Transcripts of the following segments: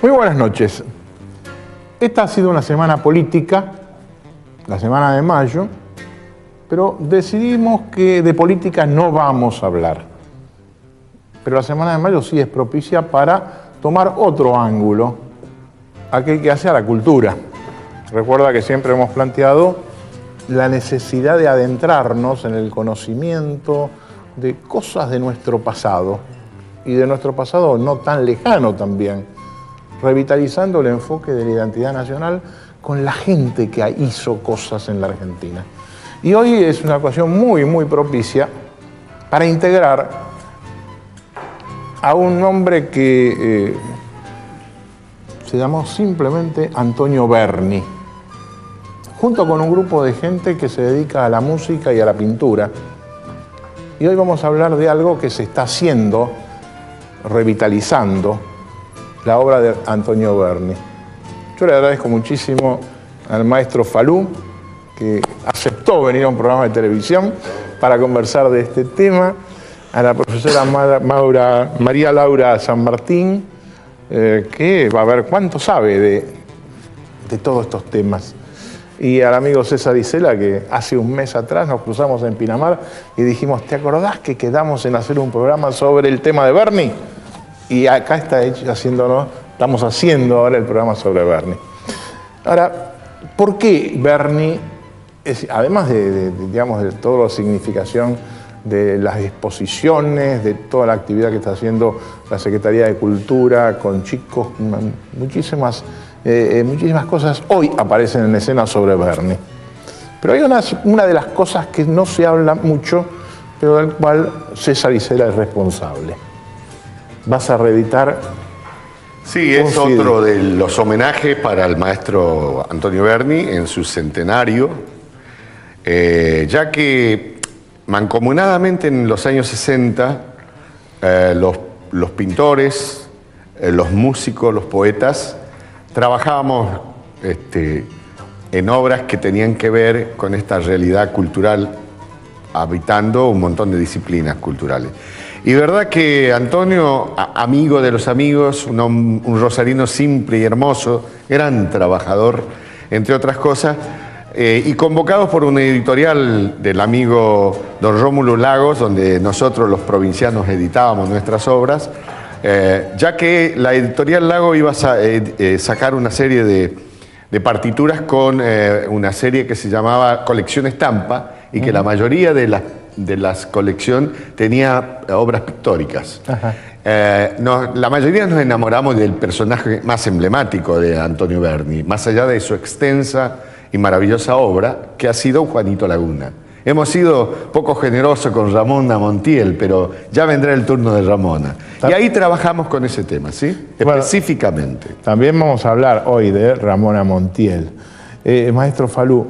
Muy buenas noches. Esta ha sido una semana política, la semana de mayo, pero decidimos que de política no vamos a hablar. Pero la semana de mayo sí es propicia para tomar otro ángulo, aquel que hace a la cultura. Recuerda que siempre hemos planteado la necesidad de adentrarnos en el conocimiento de cosas de nuestro pasado, y de nuestro pasado no tan lejano también, revitalizando el enfoque de la identidad nacional con la gente que hizo cosas en la Argentina. Y hoy es una ocasión muy propicia para integrar a un hombre que se llamó simplemente Antonio Berni, junto con un grupo de gente que se dedica a la música y a la pintura. Y hoy vamos a hablar de algo que se está haciendo, revitalizando, la obra de Antonio Berni. Yo le agradezco muchísimo al maestro Falú, que aceptó venir a un programa de televisión para conversar de este tema, a la profesora María Laura San Martín, que va a ver cuánto sabe de todos estos temas, y al amigo César Isela, que hace un mes atrás nos cruzamos en Pinamar y dijimos, ¿te acordás que quedamos en hacer un programa sobre el tema de Berni? Y acá estamos haciendo ahora el programa sobre Berni. Ahora, ¿por qué Berni, además de toda la significación de las exposiciones, de toda la actividad que está haciendo la Secretaría de Cultura con chicos, muchísimas cosas hoy aparecen en escena sobre Berni? Pero hay una de las cosas que no se habla mucho, pero del cual César Isela es responsable. Vas a reeditar. Sí, es otro de los homenajes para el maestro Antonio Berni en su centenario, ya que mancomunadamente en los años 60 los pintores, los músicos, los poetas, trabajábamos en obras que tenían que ver con esta realidad cultural, habitando un montón de disciplinas culturales. Y verdad que Antonio, amigo de los amigos, un rosarino simple y hermoso, gran trabajador, entre otras cosas, y convocados por una editorial del amigo don Rómulo Lagos, donde nosotros los provincianos editábamos nuestras obras, ya que la editorial Lagos iba a sacar una serie de partituras con una serie que se llamaba Colección Estampa, y que la mayoría de las colecciones tenía obras pictóricas. La mayoría nos enamoramos del personaje más emblemático de Antonio Berni, más allá de su extensa y maravillosa obra, que ha sido Juanito Laguna. Hemos sido poco generosos con Ramona Montiel, pero ya vendrá el turno de Ramona. Y ahí trabajamos con ese tema, ¿sí? Bueno, específicamente. También vamos a hablar hoy de Ramona Montiel. Maestro Falú,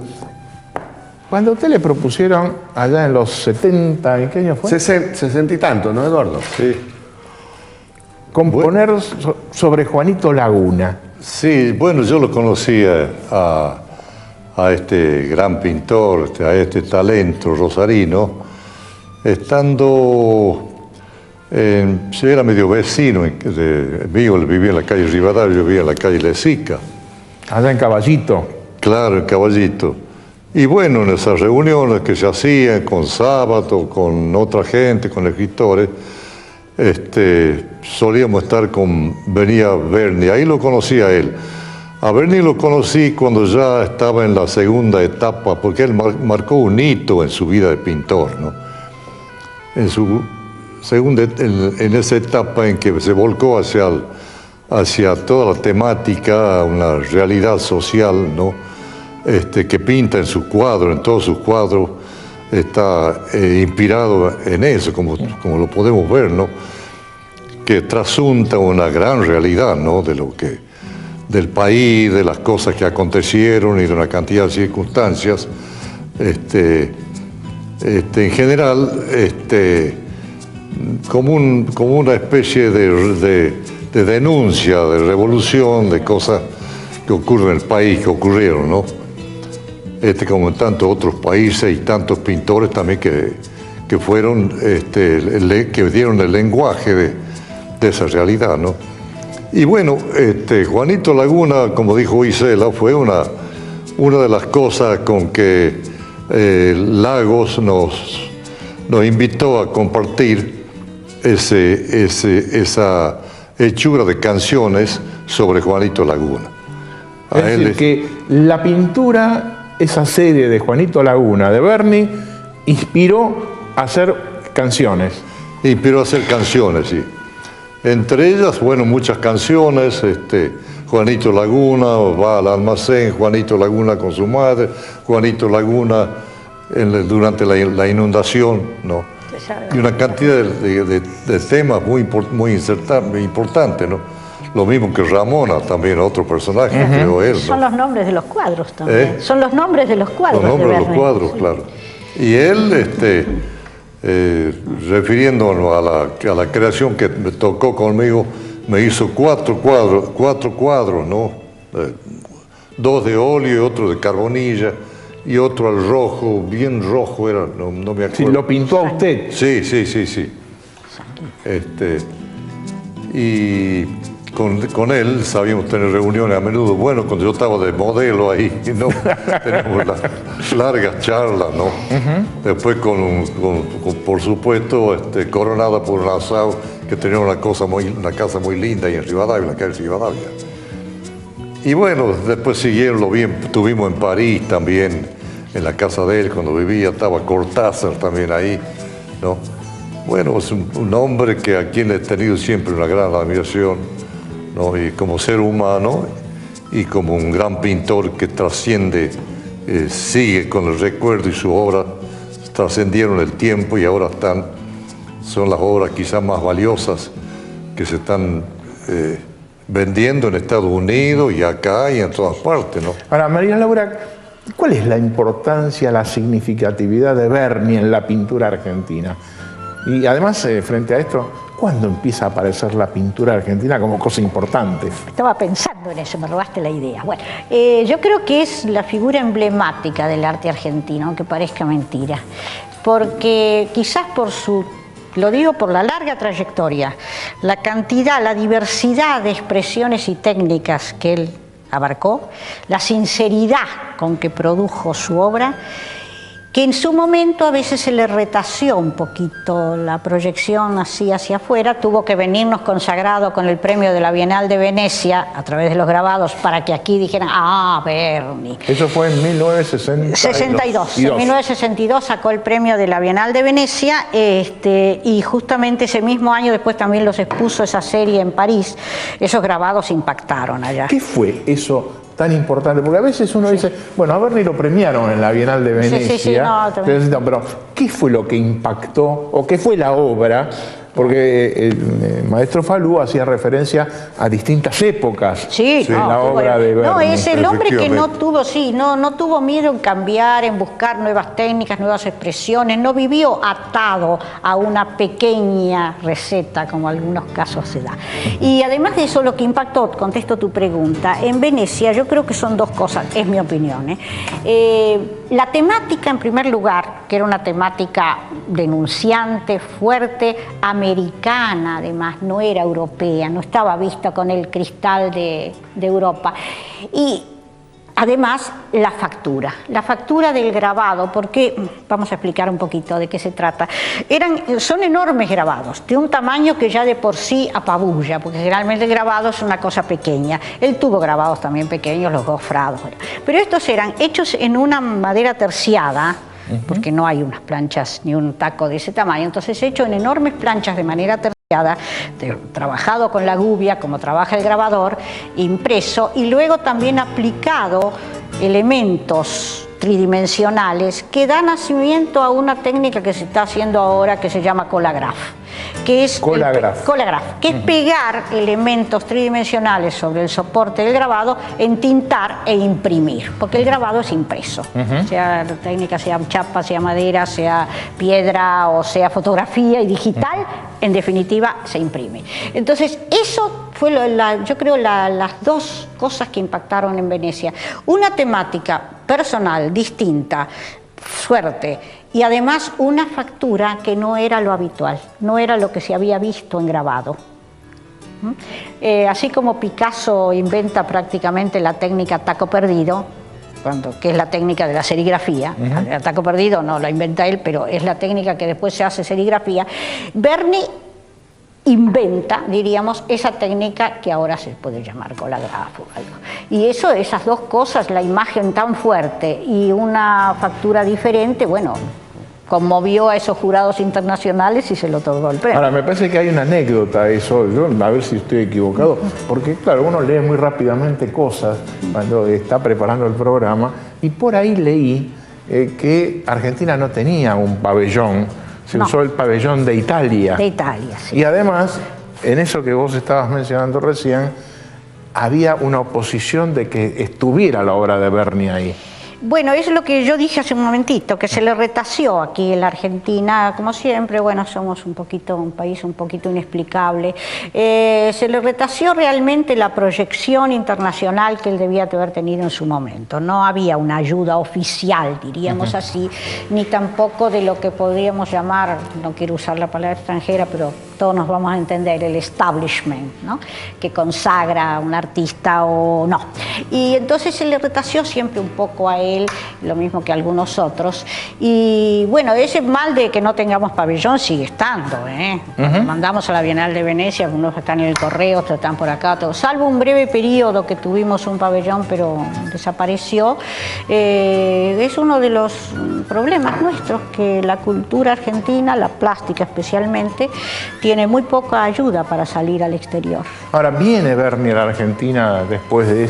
cuando a usted le propusieron allá en los 70, ¿en qué año fue? 60 y tanto, ¿no, Eduardo? Sí. Componer sobre Juanito Laguna. Sí, bueno, yo lo conocía a este gran pintor, a este talento rosarino, estando, yo era medio vecino mío, él vivía en la calle Rivadavia, yo vivía en la calle Lezica. Allá en Caballito. Claro, en Caballito. Y bueno, en esas reuniones que se hacían con Sábato, con otra gente, con escritores, solíamos estar venía Berni, ahí lo conocí a él. A Berni lo conocí cuando ya estaba en la segunda etapa, porque él marcó un hito en su vida de pintor, ¿no? En esa etapa en que se volcó hacia toda la temática, una realidad social, ¿no? Que pinta en sus cuadros, en todos sus cuadros, está inspirado en eso, como lo podemos ver, ¿no? Que trasunta una gran realidad, ¿no? Del país, de las cosas que acontecieron y de una cantidad de circunstancias. En general, como una especie de denuncia, de revolución, de cosas que ocurren en el país, que ocurrieron, ¿no? Como en tantos otros países y tantos pintores también que fueron, que dieron el lenguaje de esa realidad, ¿no? Y bueno, Juanito Laguna, como dijo Isela, fue una de las cosas con que Lagos nos invitó a compartir esa hechura de canciones sobre Juanito Laguna. Es decir, que la pintura, esa serie de Juanito Laguna, de Berni, inspiró a hacer canciones. Inspiró a hacer canciones, sí. Entre ellas, bueno, muchas canciones, Juanito Laguna va al almacén, Juanito Laguna con su madre, Juanito Laguna durante la inundación, ¿no? Y una cantidad de temas muy importantes, ¿no? Lo mismo que Ramona, también otro personaje, creo él, ¿no? Son los nombres de los cuadros también. Son los nombres de los cuadros. Los nombres de los cuadros, sí. Claro. Y él, refiriéndonos a la creación que me tocó conmigo, me hizo cuatro cuadros, ¿no? 2 de óleo y otro de carbonilla y otro al rojo, bien rojo era, no me acuerdo. Sí, lo pintó a usted. Sí. Y con él sabíamos tener reuniones a menudo. Bueno, cuando yo estaba de modelo ahí, ¿no? Teníamos las largas charlas, ¿no? Después por supuesto, coronada por un asado que tenía una casa muy linda ahí en Rivadavia, en la calle Rivadavia. Y bueno, después siguieron bien, estuvimos en París también, en la casa de él cuando vivía, estaba Cortázar también ahí, ¿no? Bueno, es un hombre a quien he tenido siempre una gran admiración, ¿no? Y como ser humano y como un gran pintor que trasciende, sigue con el recuerdo, y su obra trascendieron el tiempo y ahora son las obras quizás más valiosas que se están vendiendo en Estados Unidos y acá y en todas partes, ¿no? Ahora, María Laura, ¿cuál es la importancia, la significatividad de Berni en la pintura argentina? Y además, frente a esto, ¿cuándo empieza a aparecer la pintura argentina como cosa importante? Estaba pensando en eso, me robaste la idea. Bueno, yo creo que es la figura emblemática del arte argentino, aunque parezca mentira, porque quizás lo digo por la larga trayectoria, la cantidad, la diversidad de expresiones y técnicas que él abarcó, la sinceridad con que produjo su obra, que en su momento a veces se le retació un poquito la proyección así hacia afuera, tuvo que venirnos consagrado con el premio de la Bienal de Venecia a través de los grabados para que aquí dijeran, Berni. Eso fue en 1962. En 1962 sacó el premio de la Bienal de Venecia, y justamente ese mismo año después también los expuso esa serie en París. Esos grabados impactaron allá. ¿Qué fue eso tan importante? Porque a veces uno dice, bueno, a Berni lo premiaron en la Bienal de Venecia, pero ¿qué fue lo que impactó o qué fue la obra? Porque el maestro Falú hacía referencia a distintas épocas de la obra de Berni. No, es el hombre que no tuvo miedo en cambiar, en buscar nuevas técnicas, nuevas expresiones, no vivió atado a una pequeña receta, como en algunos casos se da. Y además de eso, lo que impactó, contesto tu pregunta, en Venecia yo creo que son dos cosas, es mi opinión. La temática, en primer lugar, que era una temática denunciante, fuerte, americana, además, no era europea, no estaba vista con el cristal de Europa. Y además, la factura del grabado, porque vamos a explicar un poquito de qué se trata. Son enormes grabados, de un tamaño que ya de por sí apabulla, porque generalmente el grabado es una cosa pequeña. Él tuvo grabados también pequeños, los gofrados, pero estos eran hechos en una madera terciada, porque no hay unas planchas ni un taco de ese tamaño, entonces hecho en enormes planchas de manera terciada, trabajado con la gubia, como trabaja el grabador, impreso, y luego también aplicado elementos tridimensionales que dan nacimiento a una técnica que se está haciendo ahora que se llama Collagraph, que es que es pegar elementos tridimensionales sobre el soporte del grabado, entintar e imprimir, porque el grabado es impreso, sea la técnica, sea chapa, sea madera, sea piedra o sea fotografía y digital, en definitiva se imprime. Entonces eso fue yo creo las dos cosas que impactaron en Venecia, una temática personal, distinta, fuerte, y además una factura que no era lo habitual, no era lo que se había visto en grabado. Así como Picasso inventa prácticamente la técnica taco perdido, que es la técnica de la serigrafía. El taco perdido no lo inventa él, pero es la técnica que después se hace serigrafía. Berni inventa, diríamos, esa técnica que ahora se puede llamar colagrafo o algo. Y eso, esas dos cosas, la imagen tan fuerte y una factura diferente, bueno, conmovió a esos jurados internacionales y se lo otorgó el premio. Ahora, me parece que hay una anécdota de eso, a ver si estoy equivocado, porque claro, uno lee muy rápidamente cosas cuando está preparando el programa, y por ahí leí que Argentina no tenía un pabellón, se usó el pabellón de Italia. De Italia, sí. Y además, en eso que vos estabas mencionando recién, había una oposición de que estuviera la obra de Berni ahí. Bueno, es lo que yo dije hace un momentito, que se le retaseó aquí en la Argentina, como siempre, bueno, somos un país un poquito inexplicable, se le retaseó realmente la proyección internacional que él debía haber tenido en su momento. No había una ayuda oficial, diríamos así, ni tampoco de lo que podríamos llamar, no quiero usar la palabra extranjera, pero todos nos vamos a entender, el establishment, ¿no?, que consagra a un artista o no. Y entonces se le retaseó siempre un poco a él, lo mismo que a algunos otros. Y bueno, ese mal de que no tengamos pabellón sigue estando, Mandamos a la Bienal de Venecia, unos están en el correo, otros están por acá, todo. Salvo un breve periodo que tuvimos un pabellón, pero desapareció. Es uno de los problemas nuestros, que la cultura argentina, la plástica especialmente, tiene muy poca ayuda para salir al exterior. Ahora, viene Berni a la Argentina después de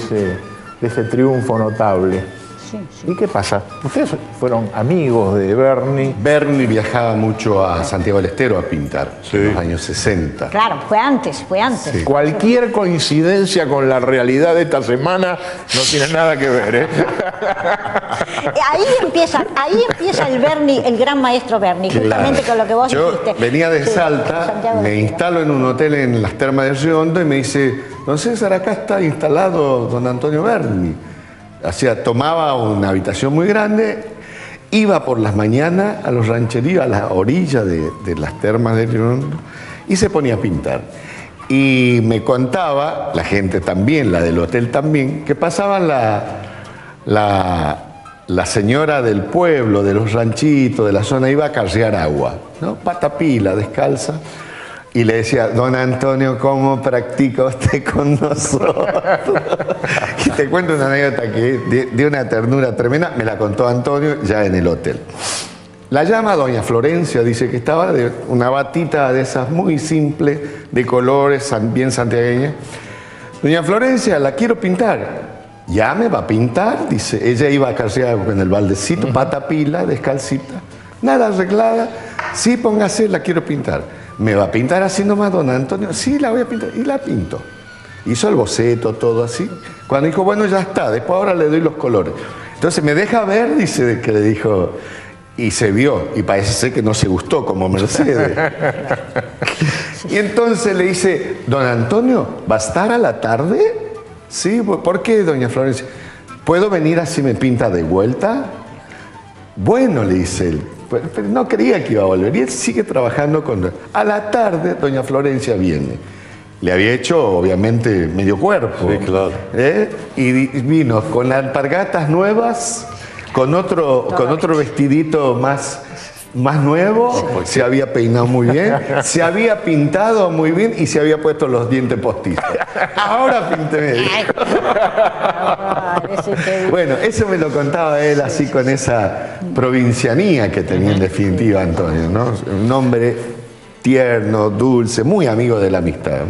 ese triunfo notable. Sí, sí. ¿Y qué pasa? Ustedes fueron amigos de Berni. Berni viajaba mucho a Santiago del Estero a pintar en los años 60. Claro, fue antes. Sí. Cualquier coincidencia con la realidad de esta semana no tiene nada que ver, Ahí empieza el Berni, el gran maestro Berni, justamente con lo que vos dijiste. Yo venía de Salta, me instalo en un hotel en las Termas de Riondo y me dice: don César, acá está instalado don Antonio Berni. O sea, tomaba una habitación muy grande, iba por las mañanas a los rancheríos, a la orilla de las Termas de Riondo, y se ponía a pintar. Y me contaba, la gente también, la del hotel también, que pasaban la señora del pueblo, de los ranchitos, de la zona, iba a carrear agua, ¿no? Patapila, descalza. Y le decía: don Antonio, ¿cómo practica usted con nosotros? Y te cuento una anécdota que de una ternura tremenda, me la contó Antonio ya en el hotel. La llama doña Florencia, dice que estaba de una batita de esas muy simples, de colores, bien santiagueñas. Doña Florencia, la quiero pintar. ¿Ya me va a pintar? Dice. Ella iba a cargar con el baldecito, patapila, descalcita, nada arreglada. Sí, póngase, la quiero pintar. ¿Me va a pintar así nomás, don Antonio? Sí, la voy a pintar. Y la pinto. Hizo el boceto, todo así. Cuando dijo, bueno, ya está, después ahora le doy los colores. Entonces, ¿me deja ver? Dice que le dijo, y se vio, y parece ser que no se gustó como Mercedes. Y entonces le dice: don Antonio, ¿va a estar a la tarde? Sí, ¿por qué, doña Florencia? ¿Puedo venir así me pinta de vuelta? Bueno, le dice él. Pero no creía que iba a volver. Y él sigue trabajando con... A la tarde, doña Florencia viene. Le había hecho, obviamente, medio cuerpo. Sí, claro. Y vino con las alpargatas nuevas, con otro vestidito más nuevo, se había peinado muy bien, se había pintado muy bien y se había puesto los dientes postizos. Ahora pínteme. Bueno, eso me lo contaba él así con esa provincianía que tenía en definitiva Antonio, ¿no? Un hombre tierno, dulce, muy amigo de la amistad.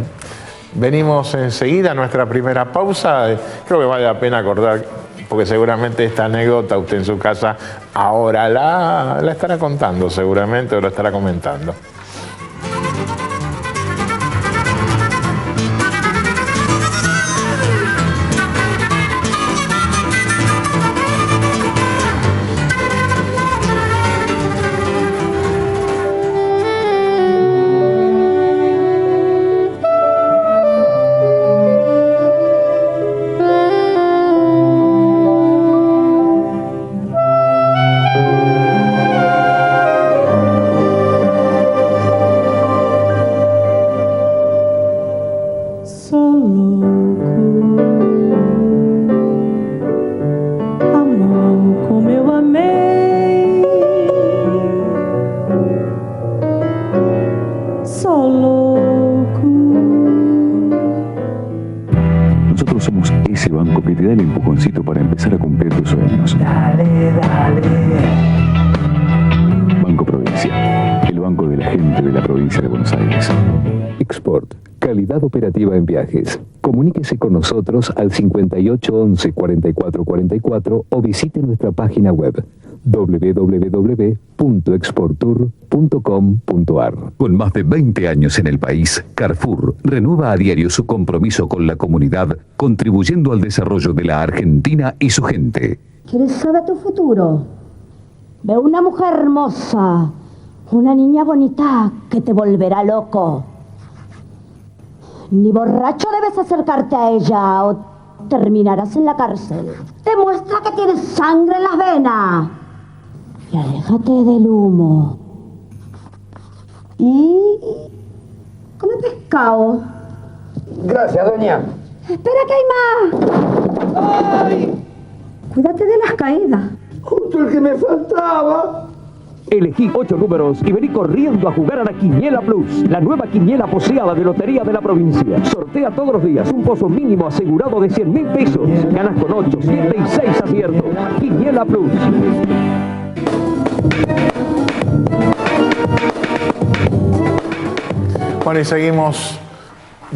Venimos enseguida a nuestra primera pausa. Creo que vale la pena acordar, porque seguramente esta anécdota usted en su casa ahora la estará contando seguramente, o la estará comentando. louco, amor como eu amei, sou louco. Nosotros somos ese banco que te da el empujoncito para empezar a cumplir tus sueños. Dale, dale. Banco Provincia, el banco de la gente de la provincia de Buenos Aires. Export, calidad operativa en viajes. Comuníquese con nosotros al 5811 4444 o visite nuestra página web www.exportour.com.ar. Con más de 20 años en el país, Carrefour renueva a diario su compromiso con la comunidad, contribuyendo al desarrollo de la Argentina y su gente. ¿Quieres saber tu futuro? Ve una mujer hermosa, una niña bonita que te volverá loco. Ni borracho debes acercarte a ella o terminarás en la cárcel. Demuestra que tienes sangre en las venas. Y aléjate del humo. Y come pescado. Gracias, doña. Espera que hay más. ¡Ay! Cuídate de las caídas. Justo el que me faltaba. Elegí 8 números y vení corriendo a jugar a la Quiniela Plus, la nueva quiniela poseada de Lotería de la Provincia. Sortea todos los días un pozo mínimo asegurado de 100.000 pesos. Ganas con 8, 7 y 6 aciertos. Quiniela Plus. Bueno, y seguimos,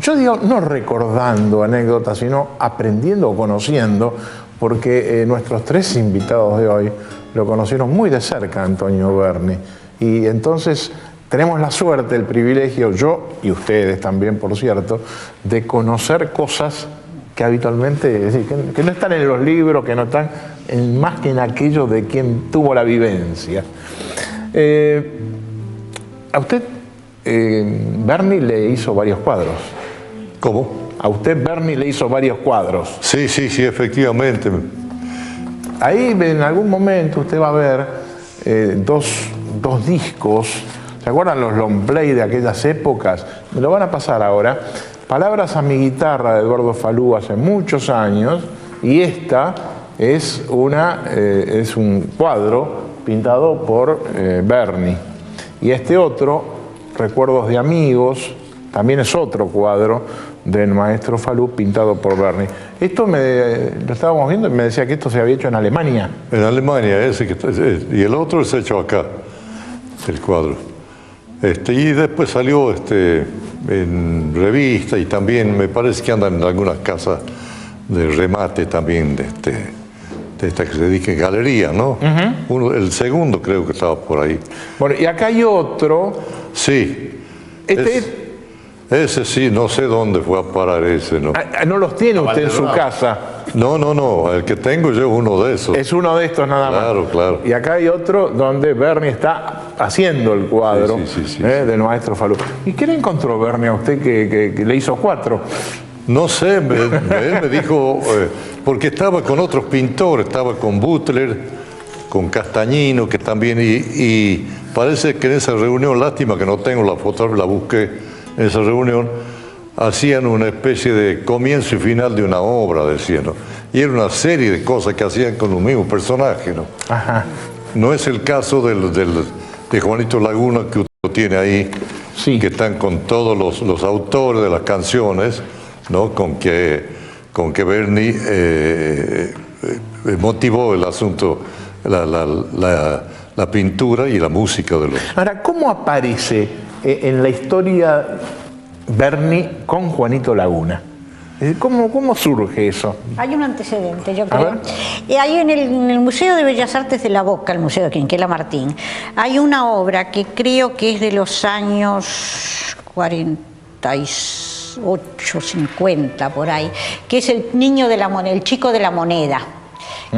yo digo, no recordando anécdotas, sino aprendiendo o conociendo, porque nuestros 3 invitados de hoy lo conocieron muy de cerca, Antonio Berni. Y entonces tenemos la suerte, el privilegio, yo y ustedes también, por cierto, de conocer cosas que habitualmente, es decir, que no están en los libros, que no están más que en aquello de quien tuvo la vivencia. A usted, Berni le hizo varios cuadros. ¿Cómo? A usted Berni le hizo varios cuadros. Sí, efectivamente. Ahí en algún momento usted va a ver dos discos. ¿Se acuerdan los long play de aquellas épocas? Me lo van a pasar ahora. Palabras a mi guitarra de Eduardo Falú hace muchos años. Y esta es un cuadro pintado por Berni. Y este otro, Recuerdos de Amigos, también es otro cuadro del maestro Falú pintado por Berni. Esto lo estábamos viendo y me decía que esto se había hecho en Alemania. En Alemania, y el otro es hecho acá, el cuadro. Y después salió en revista y también me parece que andan en algunas casas de remate también de esta que se dedica en galería, ¿no? El segundo creo que estaba por ahí. Bueno, y acá hay otro. Sí. Ese sí, no sé dónde fue a parar ese, ¿no? ¿No los tiene usted en su casa? No, el que tengo yo es uno de esos. Es uno de estos nada más. Claro. Y acá hay otro donde Berni está haciendo el cuadro del maestro Falú. ¿Y qué le encontró Berni a usted que le hizo 4? No sé, él me dijo, porque estaba con otros pintores, estaba con Butler, con Castañino, que también, y parece que en esa reunión, lástima que no tengo la foto, la busqué, en esa reunión, hacían una especie de comienzo y final de una obra, decían, ¿no? Y era una serie de cosas que hacían con un mismo personaje, ¿no? Ajá. No es el caso de Juanito Laguna que usted tiene ahí, que están con todos los autores de las canciones, ¿no? Con que Berni motivó el asunto, la pintura y la música de los... Ahora, ¿cómo aparece en la historia Berni con Juanito Laguna? ¿Cómo surge eso? Hay un antecedente, yo creo. Hay en el Museo de Bellas Artes de La Boca, el Museo de Quinquela Martín, hay una obra que creo que es de los años 48, 50, por ahí, que es el el chico de la moneda.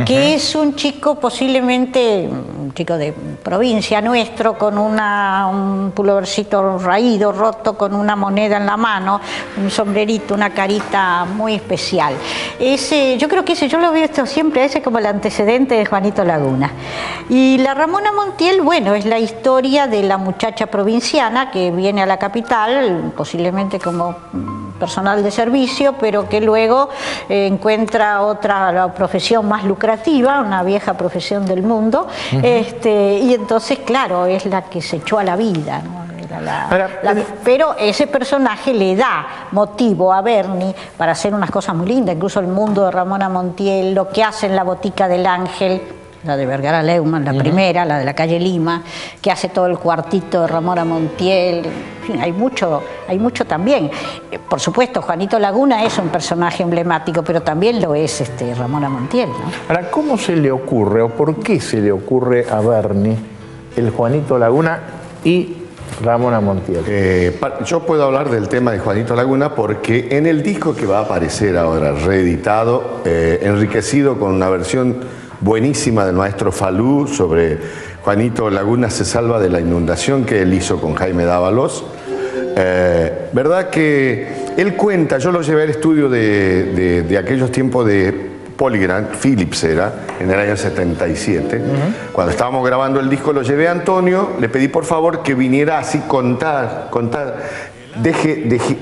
Que es un chico posiblemente, un chico de provincia nuestro, con un pulovercito raído, roto, con una moneda en la mano, un sombrerito, una carita muy especial. Yo creo que yo lo veo siempre ese como el antecedente de Juanito Laguna. Y la Ramona Montiel, bueno, es la historia de la muchacha provinciana que viene a la capital, posiblemente como personal de servicio, pero que luego encuentra la profesión más lucrativa, una vieja profesión del mundo, y entonces, claro, es la que se echó a la vida, ¿no? Pero ese personaje le da motivo a Berni para hacer unas cosas muy lindas, incluso el mundo de Ramona Montiel, lo que hace en La Botica del Ángel, la de Vergara Leumann, la primera, la de la calle Lima, que hace todo el cuartito de Ramona Montiel. En fin, hay mucho también. Por supuesto, Juanito Laguna es un personaje emblemático, pero también lo es Ramona Montiel, ¿no? Ahora, ¿cómo se le ocurre o por qué se le ocurre a Berni el Juanito Laguna y Ramona Montiel? Yo puedo hablar del tema de Juanito Laguna porque en el disco que va a aparecer ahora, reeditado, enriquecido con una versión buenísima del maestro Falú sobre Juanito Laguna se salva de la inundación, que él hizo con Jaime Dávalos. ¿Verdad que él cuenta? Yo lo llevé al estudio de aquellos tiempos de Polygram, Philips era, en el año 77. Cuando estábamos grabando el disco lo llevé a Antonio, le pedí por favor que viniera así contar,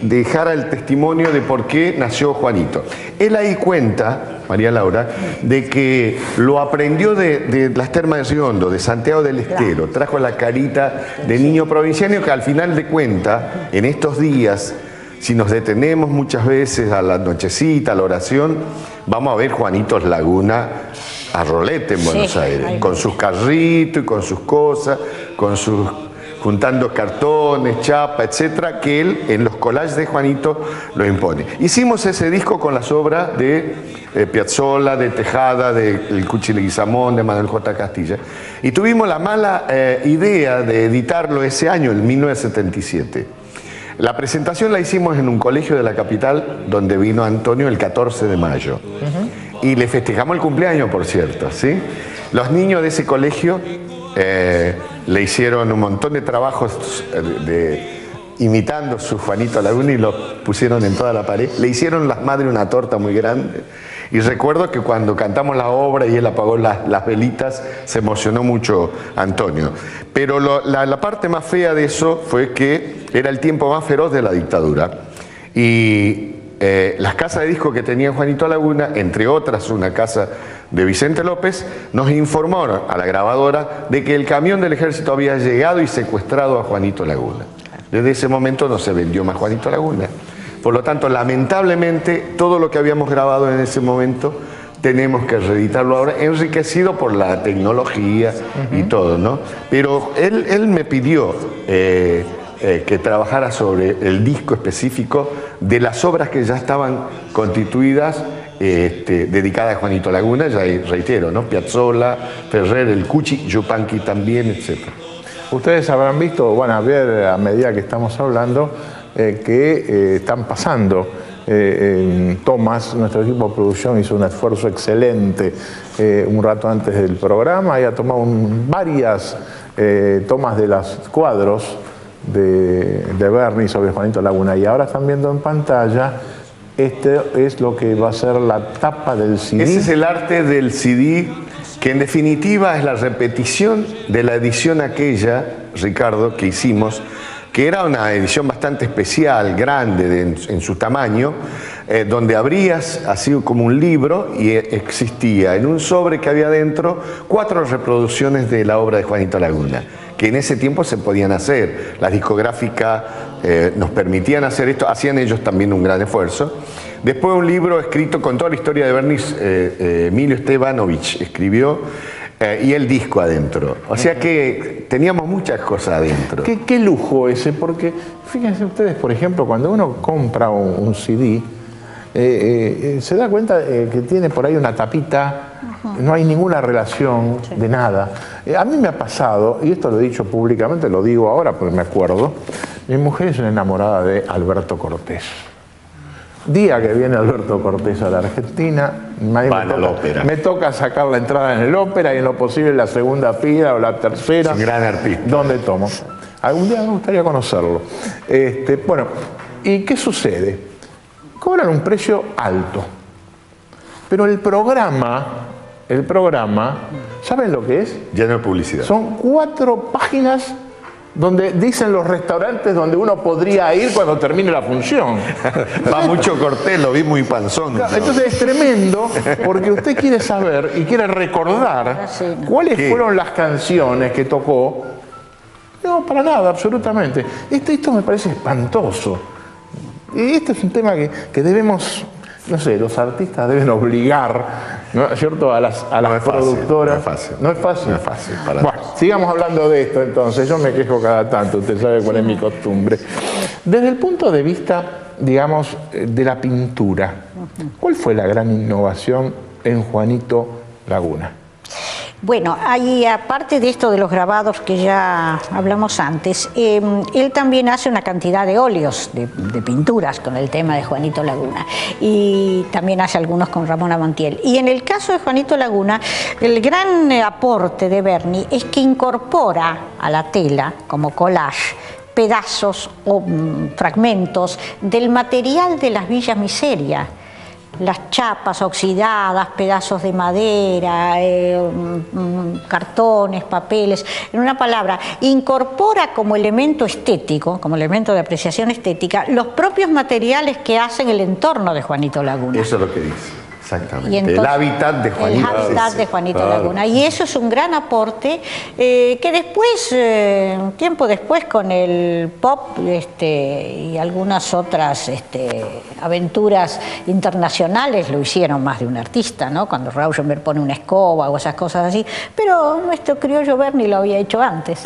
dejara el testimonio de por qué nació Juanito. Él ahí cuenta, María Laura, de que lo aprendió de las termas de Río Hondo, de Santiago del Estero, trajo la carita de niño provinciano que al final de cuentas, en estos días, si nos detenemos muchas veces a la nochecita, a la oración, vamos a ver Juanitos Laguna a rolete en Buenos Aires, con sus carritos y con sus cosas, juntando cartones, chapa, etcétera, que él en los collages de Juanito lo impone. Hicimos ese disco con las obras de Piazzolla, de Tejada, de El Cuchi Leguizamón, de Manuel J. Castilla, y tuvimos la mala idea de editarlo ese año, en 1977. La presentación la hicimos en un colegio de la capital, donde vino Antonio el 14 de mayo. Y le festejamos el cumpleaños, por cierto, ¿sí? Los niños de ese colegio le hicieron un montón de trabajos imitando su Juanito Laguna y lo pusieron en toda la pared. Le hicieron las madres una torta muy grande. Y recuerdo que cuando cantamos la obra y él apagó las velitas, se emocionó mucho Antonio. Pero la parte más fea de eso fue que era el tiempo más feroz de la dictadura. Y las casas de disco que tenía Juanito Laguna, entre otras una casa de Vicente López, nos informaron a la grabadora de que el camión del ejército había llegado y secuestrado a Juanito Laguna. Desde ese momento no se vendió más Juanito Laguna. Por lo tanto, lamentablemente, todo lo que habíamos grabado en ese momento tenemos que reeditarlo ahora, enriquecido por la tecnología y todo, ¿no? Pero él me pidió que trabajara sobre el disco específico de las obras que ya estaban constituidas, dedicadas a Juanito Laguna, ya reitero, ¿no? Piazzolla, Ferrer, El Cuchi, Yupanqui también, etc. Ustedes habrán visto, van a ver a medida que estamos hablando, que están pasando tomas. Nuestro equipo de producción hizo un esfuerzo excelente un rato antes del programa y ha tomado varias tomas de los cuadros de Berni sobre Juanito Laguna, y ahora están viendo en pantalla. Este es lo que va a ser la tapa del CD. Ese es el arte del CD, que en definitiva es la repetición de la edición aquella, Ricardo, que hicimos, que era una edición bastante especial, grande en su tamaño, donde abrías así como un libro y existía en un sobre que había dentro 4 reproducciones de la obra de Juanito Laguna, que en ese tiempo se podían hacer. Las discográficas nos permitían hacer esto, hacían ellos también un gran esfuerzo. Después un libro escrito con toda la historia de Berni, Emilio Estebanovich escribió, y el disco adentro. O sea que teníamos muchas cosas adentro. ¿Qué lujo ese? Porque fíjense ustedes, por ejemplo, cuando uno compra un CD, se da cuenta que tiene por ahí una tapita, no hay ninguna relación de nada. A mí me ha pasado, y esto lo he dicho públicamente, lo digo ahora porque me acuerdo, mi mujer es una enamorada de Alberto Cortés. Día que viene Alberto Cortés a la Argentina, me toca sacar la entrada en el ópera y en lo posible la segunda fila o la tercera. Es un gran artista. ¿Dónde tomo? Algún día me gustaría conocerlo. Bueno, ¿y qué sucede? Cobran un precio alto, pero el programa, ¿saben lo que es? Lleno de publicidad. Son 4 páginas donde dicen los restaurantes donde uno podría ir cuando termine la función. Va mucho Cortés, lo vi muy panzón. ¿No? Entonces es tremendo porque usted quiere saber y quiere recordar cuáles fueron las canciones que tocó. No, para nada, absolutamente. Esto me parece espantoso. Y este es un tema que debemos, no sé, los artistas deben obligar, ¿no es cierto?, a las productoras. No es fácil. Bueno, sigamos hablando de esto entonces. Yo me quejo cada tanto, usted sabe cuál es mi costumbre. Desde el punto de vista, digamos, de la pintura, ¿cuál fue la gran innovación en Juanito Laguna? Bueno, ahí, aparte de esto de los grabados que ya hablamos antes, él también hace una cantidad de óleos, de pinturas con el tema de Juanito Laguna, y también hace algunos con Ramona Montiel. Y en el caso de Juanito Laguna, el gran aporte de Berni es que incorpora a la tela, como collage, pedazos o fragmentos del material de las villas miserias. Las chapas oxidadas, pedazos de madera, cartones, papeles, en una palabra, incorpora como elemento estético, como elemento de apreciación estética, los propios materiales que hacen el entorno de Juanito Laguna. Eso es lo que dice. Exactamente. Entonces, el hábitat de Juanito. El hábitat de Juanito Laguna. Y eso es un gran aporte que después, tiempo después, con el pop y algunas otras aventuras internacionales, lo hicieron más de un artista, ¿no? Cuando Rauschenberg pone una escoba o esas cosas así. Pero nuestro criollo Berni lo había hecho antes.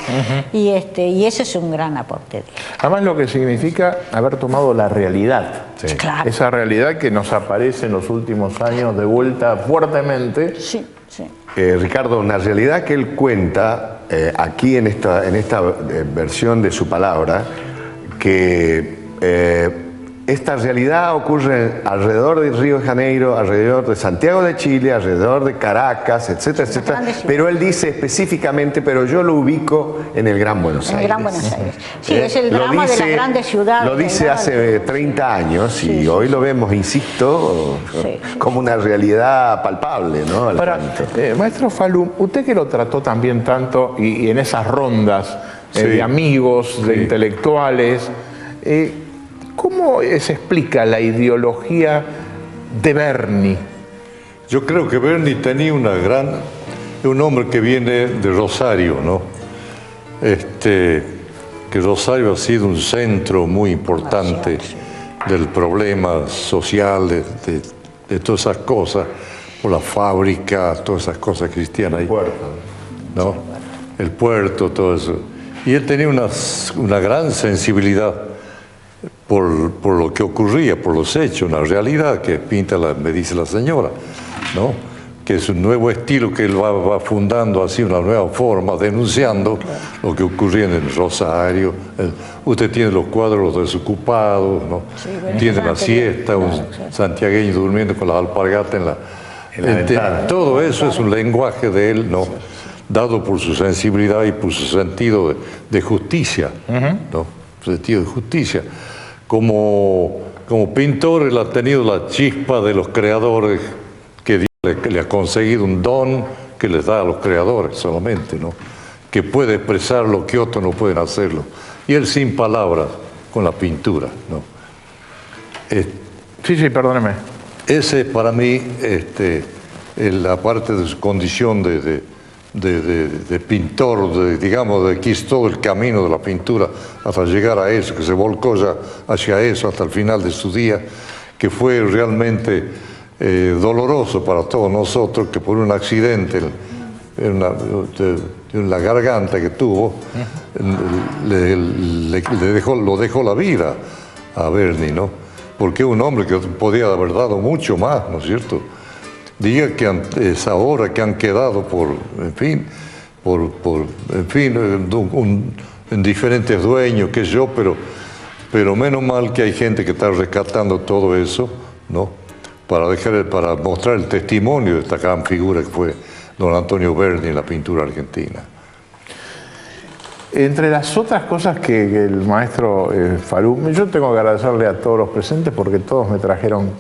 Y ese es un gran aporte de él. Además, lo que significa haber tomado la realidad. Sí. Claro. Esa realidad que nos aparece en los últimos años de vuelta fuertemente. Sí, sí. Ricardo, una realidad que él cuenta aquí en esta versión de su palabra, que esta realidad ocurre alrededor de Río de Janeiro, alrededor de Santiago de Chile, alrededor de Caracas, etcétera, etcétera. Pero él dice específicamente, pero yo lo ubico en el Gran Buenos Aires. En el Gran Buenos Aires. Sí, es el drama de las grandes ciudades. Lo dice hace 30 años y hoy lo vemos, insisto, como una realidad palpable, ¿no? Ahora, maestro Falú, usted que lo trató también tanto y en esas rondas de amigos, de intelectuales, ¿cómo se explica la ideología de Berni? Yo creo que Berni tenía un hombre que viene de Rosario, ¿no? Que Rosario ha sido un centro muy importante del problema social, de todas esas cosas, por la fábrica, todas esas cosas cristianas. El puerto. ¿No? El puerto, todo eso. Y él tenía una gran sensibilidad por lo que ocurría, por los hechos, una realidad que pinta, me dice la señora, ¿no? Que es un nuevo estilo que él va fundando así, una nueva forma, denunciando lo que ocurría en el Rosario. Usted tiene los cuadros desocupados, ¿no? Tiene la siesta, un santiagueño durmiendo con las alpargatas en la ventana. Todo eso es un lenguaje de él, ¿no? Dado por su sensibilidad y por su sentido de justicia, ¿no? Sentido de justicia. Como pintor, él ha tenido la chispa de los creadores, que le ha conseguido un don que les da a los creadores solamente, ¿no? Que puede expresar lo que otros no pueden hacerlo. Y él sin palabras, con la pintura, ¿no? Sí, perdóneme. Ese para mí, aparte de su condición de pintor, digamos, de que hizo todo el camino de la pintura hasta llegar a eso, que se volcó ya hacia eso hasta el final de su día, que fue realmente doloroso para todos nosotros, que por un accidente en la garganta que tuvo, lo dejó la vida a Berni, ¿no? Porque es un hombre que podía haber dado mucho más, ¿no es cierto? Diga que es ahora que han quedado en diferentes dueños, qué sé yo, pero menos mal que hay gente que está rescatando todo eso, ¿no? Para mostrar el testimonio de esta gran figura que fue don Antonio Berni en la pintura argentina. Entre las otras cosas que el maestro Falú, yo tengo que agradecerle a todos los presentes porque todos me trajeron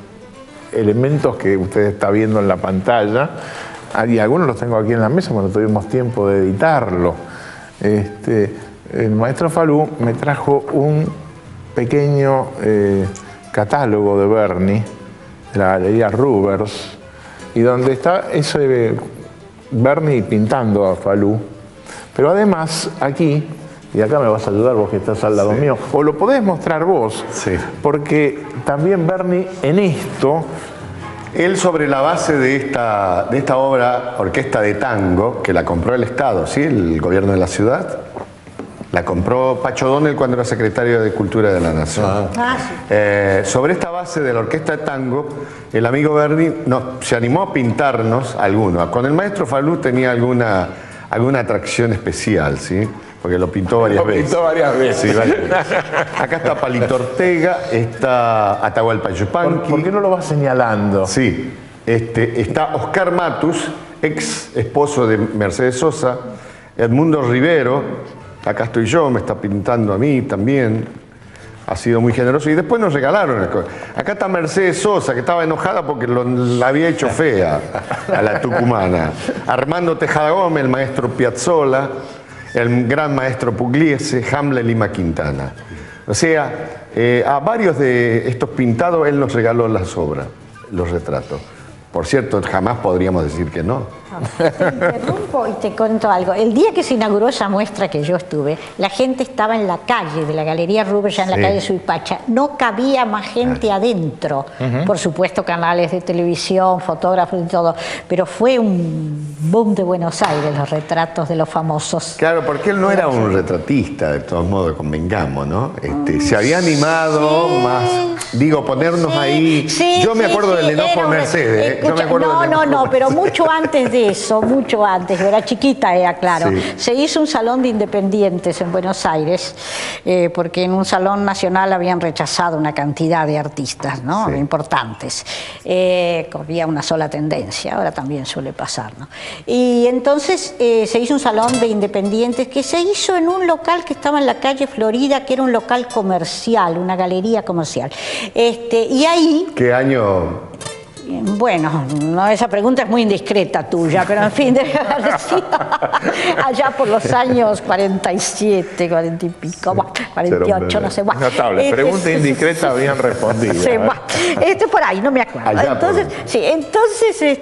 elementos que usted está viendo en la pantalla, y algunos los tengo aquí en la mesa, pero no tuvimos tiempo de editarlo. el maestro Falú me trajo un pequeño catálogo de Berni, de la Galería Rubers, y donde está ese Berni pintando a Falú. Pero además aquí, y acá me vas a ayudar vos que estás al lado mío, o lo podés mostrar vos, porque también Berni en esto... Él, sobre la base de esta obra, Orquesta de Tango, que la compró el Estado, ¿sí? El gobierno de la ciudad, la compró Pacho Donel cuando era secretario de Cultura de la Nación. Sobre esta base de la Orquesta de Tango, el amigo Berni se animó a pintarnos algunos. Con el maestro Falú tenía alguna atracción especial, ¿sí? Porque lo pintó varias veces. Lo pintó varias veces. Sí, varias veces. Acá está Palito Ortega, está Atahualpa Yupanqui. ¿Por qué no lo vas señalando? Sí. Está Oscar Matus, ex esposo de Mercedes Sosa, Edmundo Rivero, acá estoy yo, me está pintando a mí también. Ha sido muy generoso. Y después nos regalaron. Acá está Mercedes Sosa, que estaba enojada porque la había hecho fea a la tucumana. Armando Tejada Gómez, el maestro Piazzolla, el gran maestro Pugliese, Hamlet Lima Quintana. O sea, a varios de estos pintados él nos regaló las obras, los retratos. Por cierto, jamás podríamos decir que no. Te interrumpo y te cuento algo. El día que se inauguró esa muestra que yo estuve, la gente estaba en la calle de la Galería Rubers, ya en la calle Suipacha. No cabía más gente adentro. Por supuesto, canales de televisión, fotógrafos y todo. Pero fue un boom de Buenos Aires, los retratos de los famosos. Claro, porque él no era un retratista, de todos modos, convengamos, ¿no? Se había animado más, digo, ponernos ahí. Yo me acuerdo del enojo de Mercedes. No, pero mucho antes de eso, mucho antes, yo era chiquita, claro. Se hizo un salón de independientes en Buenos Aires, porque en un salón nacional habían rechazado una cantidad de artistas, ¿no? Importantes. Había una sola tendencia, ahora también suele pasar, ¿no? Y entonces se hizo un salón de independientes que se hizo en un local que estaba en la calle Florida, que era un local comercial, una galería comercial. Y ahí... ¿Qué año...? Bueno, no, esa pregunta es muy indiscreta tuya, pero en fin, allá por los años 47, 40 y pico, 48, no sé. Notable, pregunta indiscreta bien respondida. Por ahí, no me acuerdo. Entonces,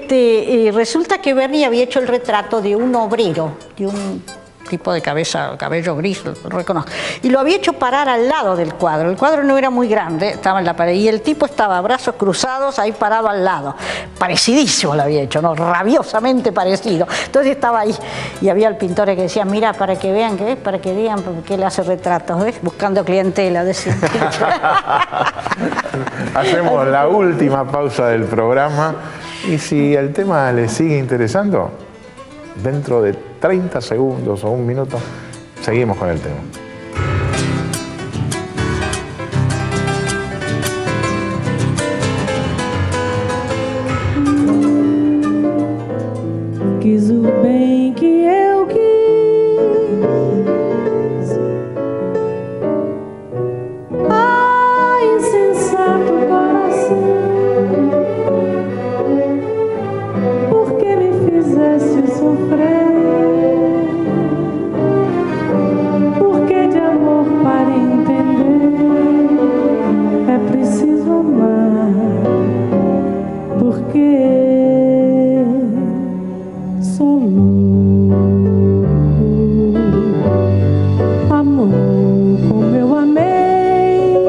resulta que Berni había hecho el retrato de un obrero, de un tipo de cabello gris, lo reconozco. Y lo había hecho parar al lado del cuadro. El cuadro no era muy grande, estaba en la pared. Y el tipo estaba brazos cruzados, ahí parado al lado. Parecidísimo lo había hecho, ¿no? Rabiosamente parecido. Entonces estaba ahí. Y había el pintor que decía, mira, para que vean que es, para que digan que él hace retratos, ¿ves? Buscando clientela. Hacemos la última pausa del programa. Y si el tema les sigue interesando, dentro de 30 segundos o un minuto, seguimos con el tema. Quis o bem que eu quis, insensato coração, por que me fizeste sofrer? Para entender é preciso amar, porque sou louco. Amor como eu amei.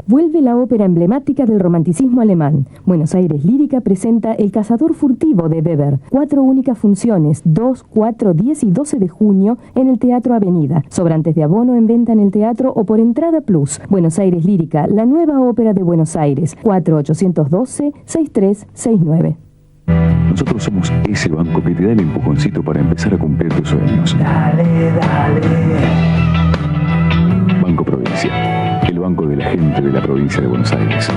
Vuelve la ópera emblemática del romanticismo alemán. Buenos Aires Lírica presenta El cazador furtivo de Weber. 4 únicas funciones, 2, 4, 10 y 12 de junio en el Teatro Avenida. Sobrantes de abono en venta en el teatro o por entrada plus. Buenos Aires Lírica, la nueva ópera de Buenos Aires. 4-812-6369. Nosotros somos ese banco que te da el empujoncito para empezar a cumplir tus sueños. Dale, dale. Banco Provincia, el banco de la gente de la provincia de Buenos Aires.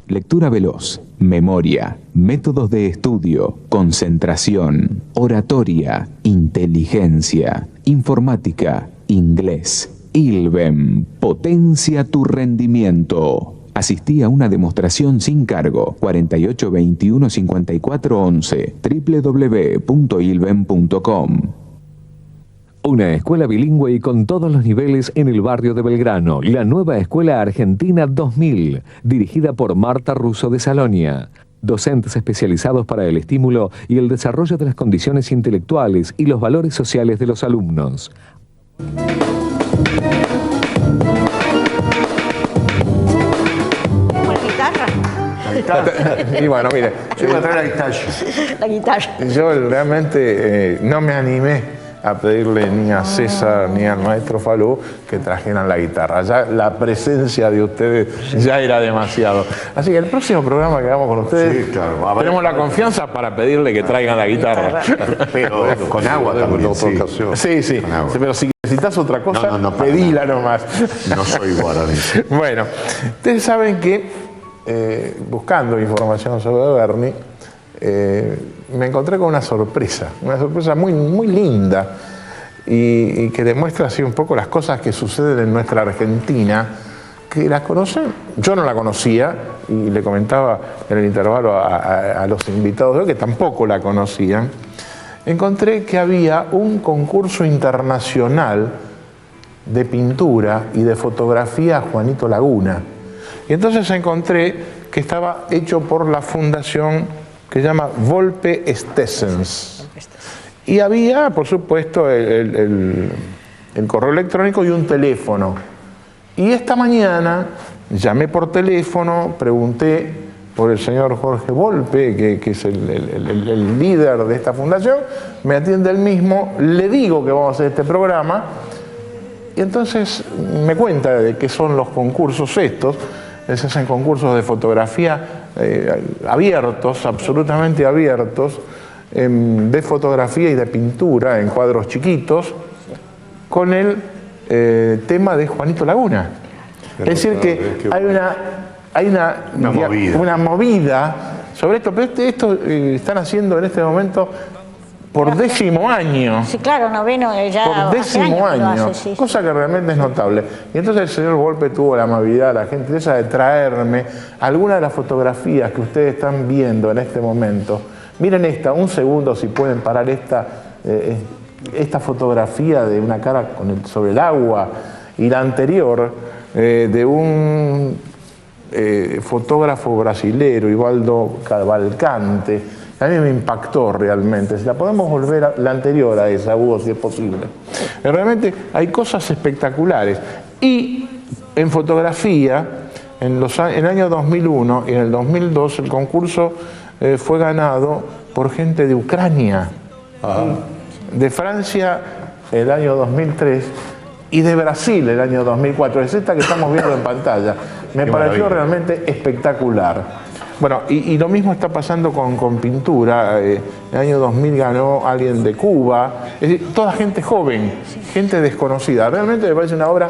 Lectura veloz, memoria, métodos de estudio, concentración, oratoria, inteligencia, informática, inglés. ILBEM potencia tu rendimiento. Asistí a una demostración sin cargo. 48 21 54 11 www.ilben.com. Una escuela bilingüe y con todos los niveles en el barrio de Belgrano. La nueva Escuela Argentina 2000, dirigida por Marta Russo de Salonia. Docentes especializados para el estímulo y el desarrollo de las condiciones intelectuales y los valores sociales de los alumnos. Y bueno, mire, yo voy a traer la guitarra. La guitarra. Yo realmente no me animé a pedirle ni a César ni al maestro Falú que trajeran la guitarra. Ya la presencia de ustedes ya era demasiado. Así que el próximo programa que hagamos con ustedes, sí, claro, tenemos la confianza para pedirle que traigan la guitarra. Pero con agua también. Sí, sí. Pero si necesitas otra cosa, pedila nomás. No soy guaraní. Bueno, ustedes saben que buscando información sobre Berni, me encontré con una sorpresa muy, muy linda y que demuestra así un poco las cosas que suceden en nuestra Argentina, que las conocen. Yo no la conocía y le comentaba en el intervalo a los invitados que tampoco la conocían. Encontré que había un concurso internacional de pintura y de fotografía Juanito Laguna. Y entonces encontré que estaba hecho por la fundación que se llama Volpe Stessens. Y había, por supuesto, el correo electrónico y un teléfono. Y esta mañana llamé por teléfono, pregunté por el señor Jorge Volpe, que es el líder de esta fundación, me atiende él mismo, le digo que vamos a hacer este programa, y entonces me cuenta de qué son los concursos estos. Se hacen concursos de fotografía abiertos, absolutamente abiertos, de fotografía y de pintura en cuadros chiquitos, con el tema de Juanito Laguna. Es decir que hay una movida sobre esto, pero esto están haciendo en este momento por 10º año. Sí, claro, noveno ya. Por 10º año, sí, cosa que realmente es notable. Y entonces el señor Volpe tuvo la amabilidad, la gentileza de traerme algunas de las fotografías que ustedes están viendo en este momento. Miren esta, un segundo si pueden parar esta fotografía de una cara sobre el agua, y la anterior de un fotógrafo brasilero, Ivaldo Cavalcante. A mí me impactó realmente. Si la podemos volver a la anterior a esa, Hugo, si es posible. Realmente hay cosas espectaculares. Y en fotografía, en el año 2001 y en el 2002, el concurso fue ganado por gente de Ucrania, de Francia el año 2003 y de Brasil el año 2004. Es esta que estamos viendo en pantalla. Me pareció realmente espectacular. Bueno, y lo mismo está pasando con pintura. En el año 2000 ganó alguien de Cuba. Es decir, toda gente joven, gente desconocida. Realmente me parece una obra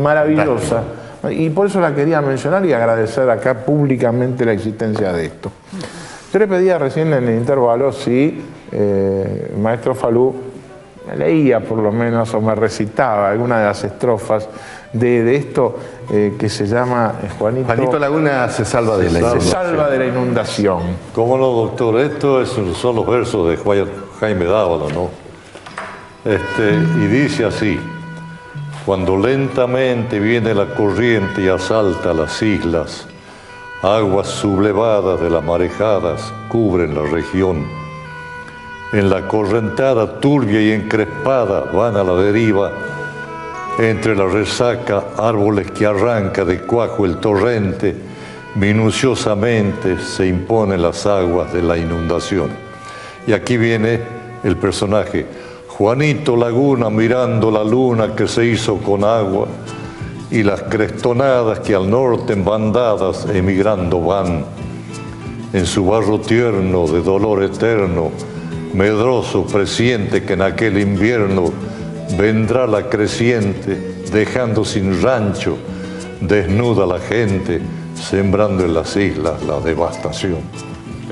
maravillosa. Y por eso la quería mencionar y agradecer acá públicamente la existencia de esto. Yo le pedía recién en el intervalo si el maestro Falú me leía por lo menos o me recitaba alguna de las estrofas de esto que se llama Juanito Laguna se salva de la inundación. Se salva de la inundación. ¿Cómo no, doctor? Esto son los versos de Jaime Dávalo, ¿no? Y dice así: cuando lentamente viene la corriente y asalta las islas, aguas sublevadas de las marejadas cubren la región. En la correntada turbia y encrespada van a la deriva, entre la resaca, árboles que arranca de cuajo el torrente, minuciosamente se imponen las aguas de la inundación. Y aquí viene el personaje, Juanito Laguna mirando la luna que se hizo con agua, y las crestonadas que al norte en bandadas emigrando van. En su barro tierno de dolor eterno, medroso presiente que en aquel invierno vendrá la creciente, dejando sin rancho, desnuda la gente, sembrando en las islas la devastación.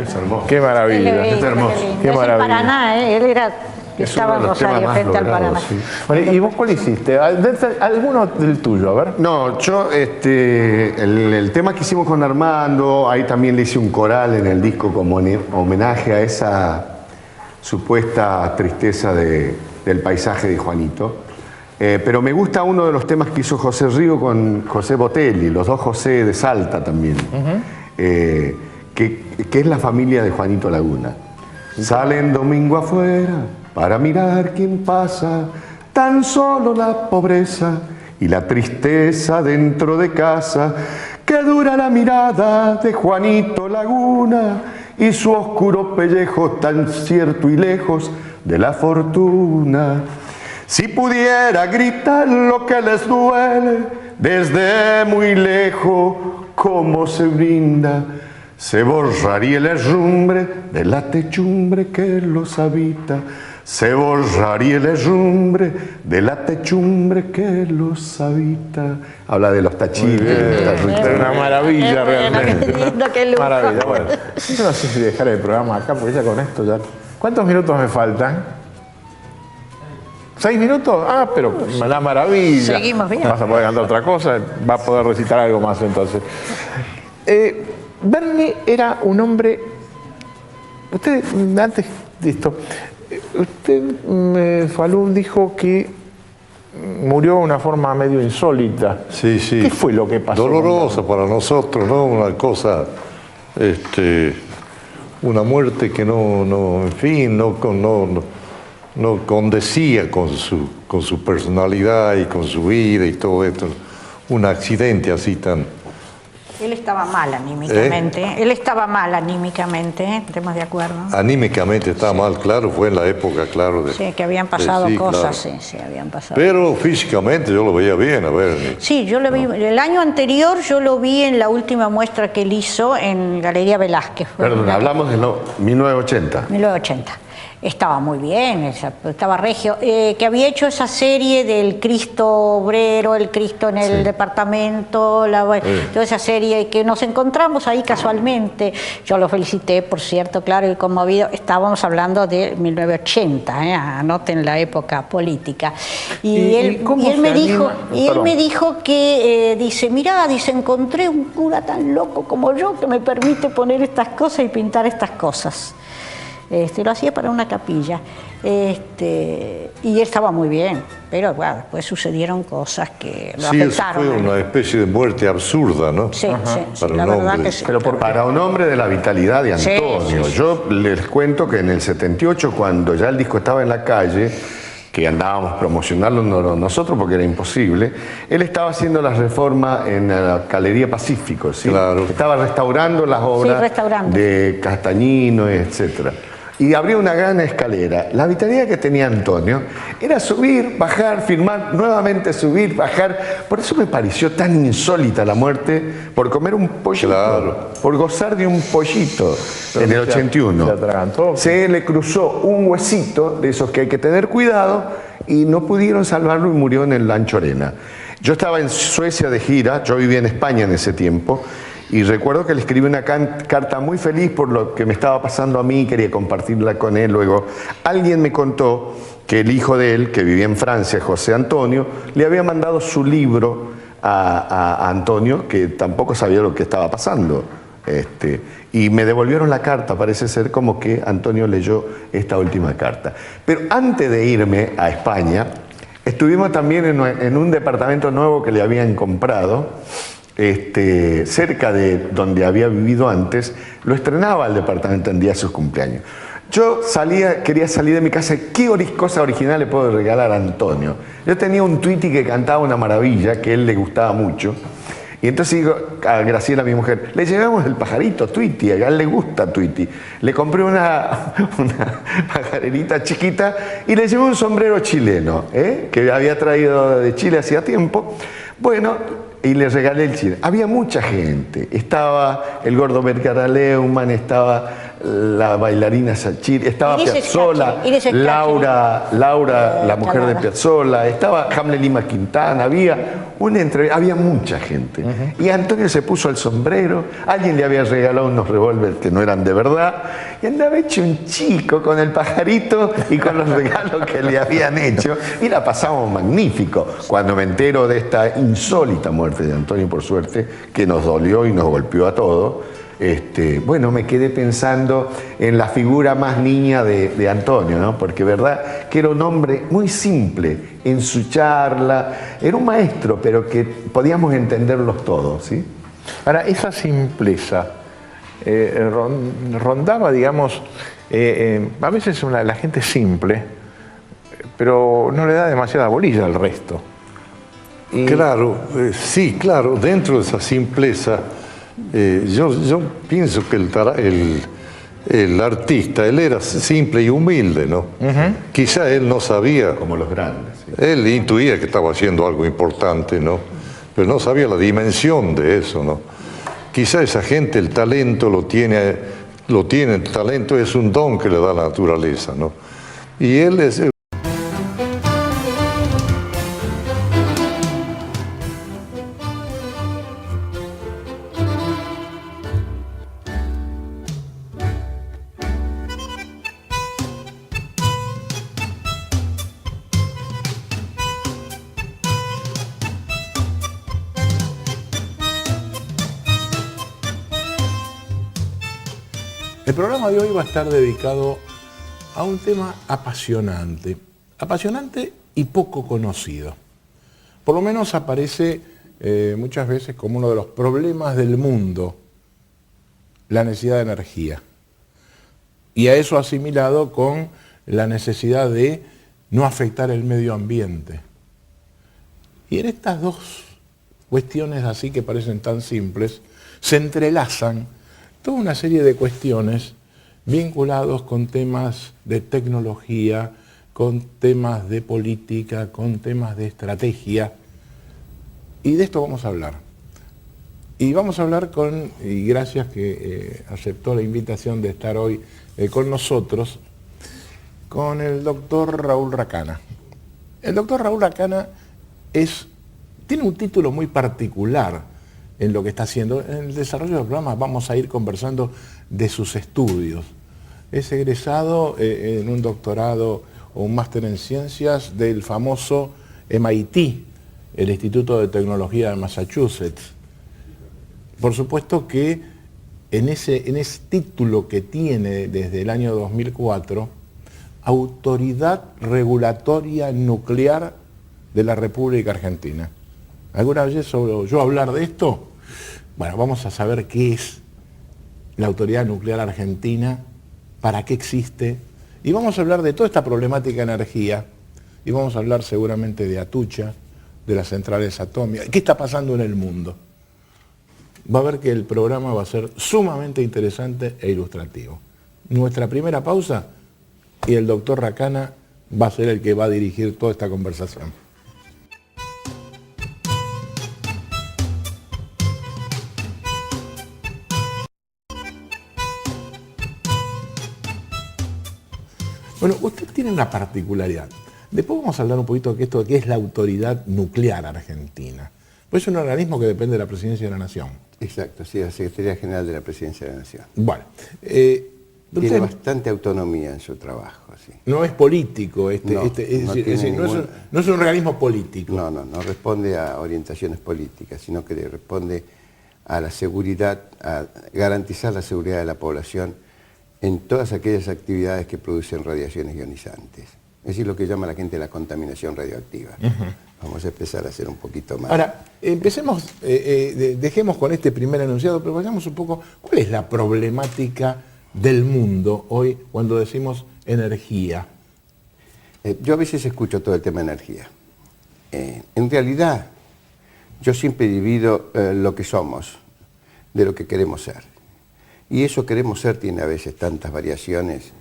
Es hermoso. Qué maravilla. Es hermoso. Qué maravilla. Paraná, él era Estaba en Rosario, frente al Paraná. Sí. Bueno, ¿y vos cuál hiciste? ¿Alguno del tuyo? A ver. No, yo, el tema que hicimos con Armando, ahí también le hice un coral en el disco como homenaje a esa supuesta tristeza del paisaje de Juanito. Pero me gusta uno de los temas que hizo José Río con José Botelli, los dos José de Salta también, que es la familia de Juanito Laguna. Salen domingo afuera para mirar quién pasa, tan solo la pobreza y la tristeza dentro de casa, que dura la mirada de Juanito Laguna y su oscuro pellejo tan cierto y lejos de la fortuna. Si pudiera gritar lo que les duele desde muy lejos, cómo se brinda, se borraría el herrumbre de la techumbre que los habita. Se borraría el herrumbre de la techumbre que los habita. Habla de los tachitos. Es una maravilla realmente. Qué lindo, qué lujo. Maravilla. Bueno, yo no sé si dejar el programa acá, porque ya con esto ya... ¿Cuántos minutos me faltan? ¿6 minutos? Ah, pero una maravilla. Seguimos bien. Vas a poder cantar otra cosa, va a poder recitar algo más entonces. Bernie era un hombre... Usted, antes de esto, Falú dijo que murió de una forma medio insólita. Sí, sí. ¿Qué fue lo que pasó? Dolorosa para nosotros, ¿no? Una cosa, una muerte que en fin, no condecía con su personalidad y con su vida y todo esto. Un accidente así tan... Él estaba mal anímicamente. Él estaba mal anímicamente, ¿estamos de acuerdo? Anímicamente estaba mal, claro, fue en la época, claro. Sí, que habían pasado cosas, claro. sí, habían pasado. Pero físicamente yo lo veía bien, a ver. Sí, yo lo vi, el año anterior yo lo vi en la última muestra que él hizo en Galería Velázquez. Perdón, hablamos de 1980. 1980. Estaba muy bien, estaba regio. Que había hecho esa serie del Cristo obrero, el Cristo en el departamento, toda esa serie que nos encontramos ahí casualmente. Yo lo felicité, por cierto, claro, y conmovido. Estábamos hablando de 1980, anoten la época política. Y él me dijo que, dice, mirá, dice, encontré un cura tan loco como yo que me permite poner estas cosas y pintar estas cosas. Lo hacía para una capilla y él estaba muy bien, pero bueno, después sucedieron cosas que lo afectaron. Sí, fue una especie de muerte absurda, ¿no? Sí, sí, la verdad que sí. Pero para un hombre de la vitalidad de Antonio. Sí. Yo les cuento que en el 78, cuando ya el disco estaba en la calle, que andábamos promocionarlo nosotros porque era imposible, él estaba haciendo la reforma en la Galería Pacífico, ¿sí? Claro. Estaba restaurando las obras de Castañino, etcétera. Y abrió una gran escalera. La vitalidad que tenía Antonio era subir, bajar, firmar, nuevamente subir, bajar. Por eso me pareció tan insólita la muerte por comer un pollito, por gozar de un pollito en el 81. Se le cruzó un huesito de esos que hay que tener cuidado y no pudieron salvarlo y murió en el Anchorena. Yo estaba en Suecia de gira, yo vivía en España en ese tiempo. Y recuerdo que le escribí una carta muy feliz por lo que me estaba pasando a mí, quería compartirla con él. Luego, alguien me contó que el hijo de él, que vivía en Francia, José Antonio, le había mandado su libro a Antonio, que tampoco sabía lo que estaba pasando. Y me devolvieron la carta, parece ser como que Antonio leyó esta última carta. Pero antes de irme a España, estuvimos también en un departamento nuevo que le habían comprado, cerca de donde había vivido antes. Lo estrenaba el departamento en día de sus cumpleaños. Yo quería salir de mi casa. ¿Qué cosa original le puedo regalar a Antonio? Yo tenía un Tweety que cantaba una maravilla, que a él le gustaba mucho. Y entonces digo a Graciela, mi mujer, le llevamos el pajarito Tweety, a él le gusta Tweety. Le compré una pajarerita chiquita y le llevé un sombrero chileno, que había traído de Chile hacía tiempo. Bueno, y le regalé el Chile. Había mucha gente. Estaba el gordo Vergara Leumann, estaba la bailarina Sachir, estaba Iris Piazzolla, Schiachi, Iris Schiachi. Laura, la mujer de Calada. Piazzolla, estaba Hamlet Lima Quintana, había mucha gente. Y Antonio se puso el sombrero, alguien le había regalado unos revólveres que no eran de verdad, y andaba hecho un chico con el pajarito y con los regalos que le habían hecho, y la pasamos magnífico. Cuando me entero de esta insólita muerte de Antonio, por suerte, que nos dolió y nos golpeó a todos, bueno, me quedé pensando en la figura más niña de Antonio, ¿no? Porque verdad que era un hombre muy simple en su charla, era un maestro, pero que podíamos entenderlos todos, ¿sí? Ahora, esa simpleza rondaba, digamos, a veces la gente simple, pero no le da demasiada bolilla al resto. Claro, sí, claro, dentro de esa simpleza, yo pienso que el artista, él era simple y humilde, ¿no? Quizá él no sabía, Como los grandes. ¿sí? él intuía que estaba haciendo algo importante, ¿no? Pero no sabía la dimensión de eso, ¿no? Quizá esa gente el talento lo tiene, el talento es un don que le da la naturaleza, ¿no? Y él es... El programa de hoy va a estar dedicado a un tema apasionante y poco conocido. Por lo menos aparece muchas veces como uno de los problemas del mundo, la necesidad de energía. Y a eso asimilado con la necesidad de no afectar el medio ambiente. Y en estas dos cuestiones así que parecen tan simples, se entrelazan toda una serie de cuestiones vinculados con temas de tecnología, con temas de política, con temas de estrategia. Y de esto vamos a hablar. Y vamos a hablar y gracias que aceptó la invitación de estar hoy con nosotros, con el doctor Raúl Racana. El doctor Raúl Racana tiene un título muy particular en lo que está haciendo. En el desarrollo del programa vamos a ir conversando de sus estudios. Es egresado en un doctorado o un máster en ciencias del famoso MIT, el Instituto de Tecnología de Massachusetts. Por supuesto que en ese título que tiene desde el año 2004, Autoridad Regulatoria Nuclear de la República Argentina. ¿Alguna vez yo hablar de esto? Bueno, vamos a saber qué es la Autoridad Nuclear Argentina, para qué existe, y vamos a hablar de toda esta problemática de energía, y vamos a hablar seguramente de Atucha, de las centrales atómicas, qué está pasando en el mundo. Va a ver que el programa va a ser sumamente interesante e ilustrativo. Nuestra primera pausa y el doctor Racana va a ser el que va a dirigir toda esta conversación. Bueno, usted tiene una particularidad. Después vamos a hablar un poquito de qué es la Autoridad Nuclear Argentina. Pues es un organismo que depende de la Presidencia de la Nación. Exacto, sí, la Secretaría General de la Presidencia de la Nación. Bueno. Tiene bastante autonomía en su trabajo. Sí. No es político, no es un organismo político. No responde a orientaciones políticas, sino que responde a la seguridad, a garantizar la seguridad de la población en todas aquellas actividades que producen radiaciones ionizantes. Es decir, lo que llama la gente la contaminación radioactiva. Vamos a empezar a hacer un poquito más. Ahora, empecemos, dejemos con este primer enunciado, pero vayamos un poco, ¿cuál es la problemática del mundo hoy cuando decimos energía? Yo a veces escucho todo el tema de energía. En realidad, yo siempre divido lo que somos de lo que queremos ser. Y eso queremos ser tiene a veces tantas variaciones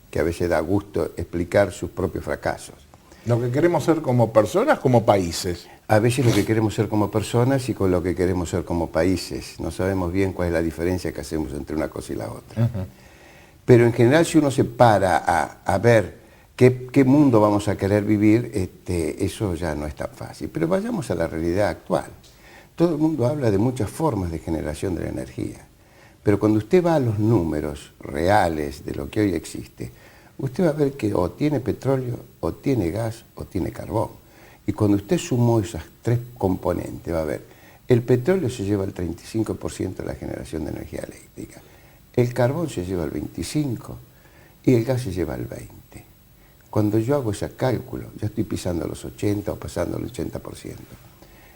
que a veces da gusto explicar sus propios fracasos. ¿Lo que queremos ser como personas, como países? A veces lo que queremos ser como personas y con lo que queremos ser como países. No sabemos bien cuál es la diferencia que hacemos entre una cosa y la otra. Pero en general, si uno se para a ver qué mundo vamos a querer vivir, eso ya no es tan fácil. Pero vayamos a la realidad actual. Todo el mundo habla de muchas formas de generación de la energía. Pero cuando usted va a los números reales de lo que hoy existe, usted va a ver que o tiene petróleo, o tiene gas, o tiene carbón. Y cuando usted sumó esas tres componentes, va a ver, el petróleo se lleva el 35% de la generación de energía eléctrica, el carbón se lleva el 25% y el gas se lleva el 20%. Cuando yo hago ese cálculo, ya estoy pisando los 80 o pasando el 80%.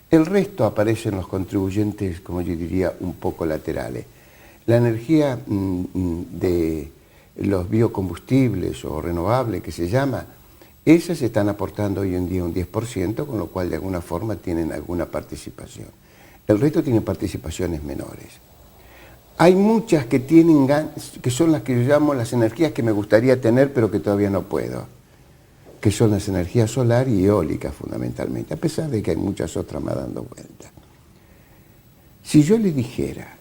El resto aparece en los contribuyentes, como yo diría, un poco laterales. La energía de los biocombustibles o renovables, que se llama, esas están aportando hoy en día un 10%, con lo cual de alguna forma tienen alguna participación. El resto tiene participaciones menores. Hay muchas que tienen que son las que yo llamo las energías que me gustaría tener, pero que todavía no puedo, que son las energías solar y eólicas fundamentalmente, a pesar de que hay muchas otras más dando vueltas. Si yo le dijera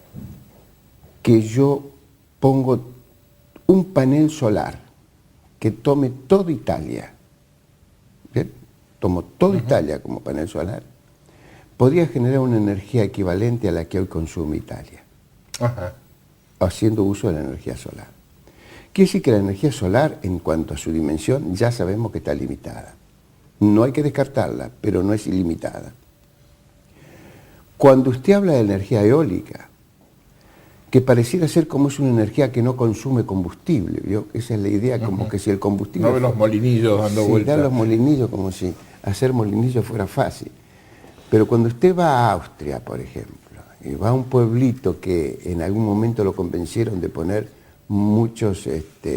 que yo pongo un panel solar que tome toda Italia, ¿bien? Tomo toda Italia como panel solar, podría generar una energía equivalente a la que hoy consume Italia, haciendo uso de la energía solar. Quiere decir que la energía solar, en cuanto a su dimensión, ya sabemos que está limitada. No hay que descartarla, pero no es ilimitada. Cuando usted habla de energía eólica, que pareciera ser como es una energía que no consume combustible, ¿vio? Esa es la idea, como que si el combustible... No ve los molinillos dando vueltas. Sí, da los molinillos como si hacer molinillos fuera fácil. Pero cuando usted va a Austria, por ejemplo, y va a un pueblito que en algún momento lo convencieron de poner muchos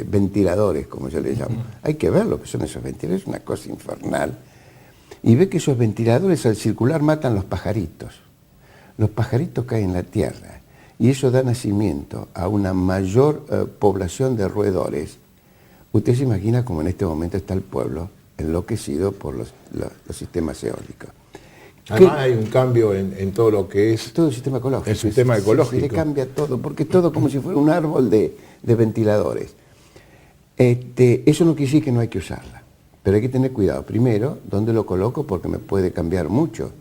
ventiladores, como yo les llamo, hay que ver lo que son esos ventiladores, es una cosa infernal. Y ve que esos ventiladores al circular matan los pajaritos. Los pajaritos caen en la tierra. Y eso da nacimiento a una mayor población de roedores. Usted se imagina cómo en este momento está el pueblo enloquecido por los sistemas eólicos. Además hay un cambio en todo lo que es... Todo el sistema ecológico. El sistema ecológico. Se le cambia todo, porque es todo como si fuera un árbol de ventiladores. Eso no quiere decir que no hay que usarla, pero hay que tener cuidado. Primero, ¿dónde lo coloco? Porque me puede cambiar mucho